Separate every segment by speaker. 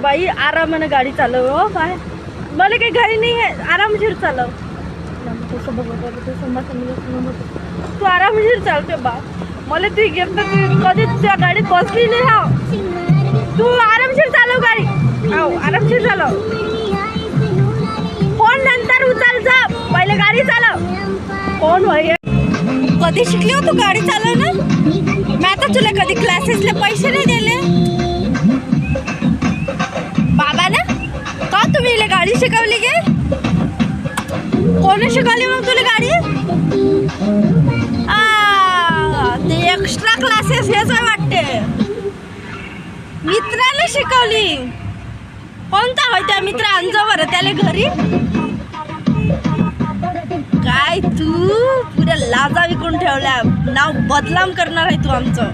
Speaker 1: बाई आरामाने गाडी चालव हो. काय मला काही घाई नाही आहे, आरामशीर चालव. तू आरामशीर चालते बा. मला ती घेत कधी त्या गाडीत बसली नाही. हा तू आरामशीर चालव गाडी. हो आरामशीर चालव. फोन नंतर उचल जा, पहिले गाडी चालव. फोन होय कधी शिकली हो तू गाडी चालव ना. मी आता तुला कधी क्लासेसले पैसे नाही दिले बाबा ना. का तुम्ही इले गाडी शिकवली गे. कोणी शिकवली मग तुला गाडी. ते एक्स्ट्रा क्लासेस हेच वाटते. मित्राने शिकवली. कोणता होय त्या मित्र आणजो बरं त्याला घरी. काय तू पुऱ्या लाजा विकून ठेवल्या. नाव बदनाम करणार आहे तू आमचं.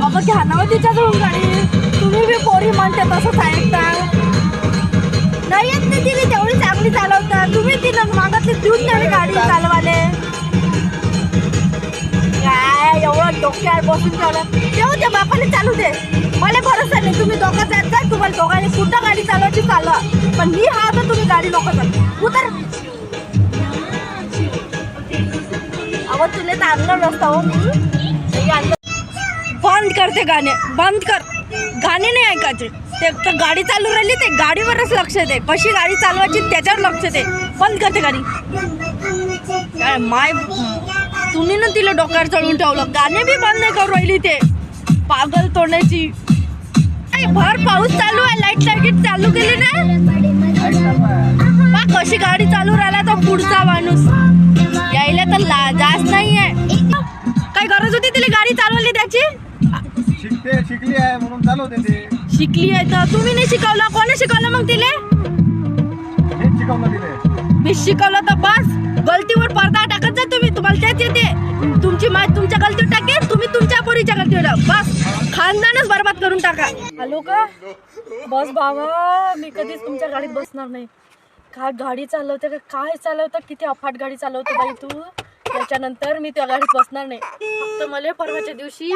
Speaker 1: अगं घ्या ना तिच्याजवळ गाडी. तुम्ही बी पोरी म्हणते तसंच ऐकता. नाही येत नाही तिने तेवढी चांगली चालवता. तुम्ही तिला मागातली देऊन द्यावी गाडी चालवाले. काय एवढं डोक्यावर बसून चालत तेव्हा त्या बापाने चालू दे. मला भरोसा नाही. तुम्ही दोघं जात जा. तुम्हाला दोघांनी कुठं गाडी चालवायची चालवा. पण मी हा तर तुम्ही गाडी नको चालू उतर. अहो तुला चांगलं रस्ता हो. मी बंद करते गाणे. बंद कर. गाणे नाही ऐकायचे. ते तर गाडी चालू राहिली ते गाडीवरच लक्ष दे. कशी गाडी चालवायची त्याच्यावर लक्ष दे. बंद करते गाडी. काय माय तुम्ही ना तिला डोक्यावर चढवून ठेवलं. गाणे बी बंद नाही करू राहिली ते पागल तोंडाची. भर पाऊस चालू आहे. लाईट चालू केली ना. कशी गाडी चालू राहिला तो पुढचा माणूस यायला तर जास्त नाही आहे. काय गरज होती तिला गाडी चालवली त्याची.
Speaker 2: शिकली आहे म्हणून चालवते ते.
Speaker 1: शिकली आहे तर तुम्ही नाही शिकवलं. कोणी शिकवलं मग तिले.
Speaker 2: हेच शिकवलं तिले.
Speaker 1: मी शिकवलं तर बस. गलतीवर पडदा टाकत जा तुम्ही. तुम्हाला तेच येते. तुमची माय तुमच्या गलतीवर टाकेल. तुम्ही तुमच्या पोरीच्या गलतीवर बस. खानदानच बरबाद करून टाका. हॅलो का बस बाबा. मी कधीच तुमच्या गाडीत बसणार नाही. काय गाडी चालवते का काय चालवतं. किती अफाट गाडी चालवतो बाई तू. त्याच्यानंतर मी त्या गाडीत बसणार नाही. फक्त मला परवाच्या दिवशी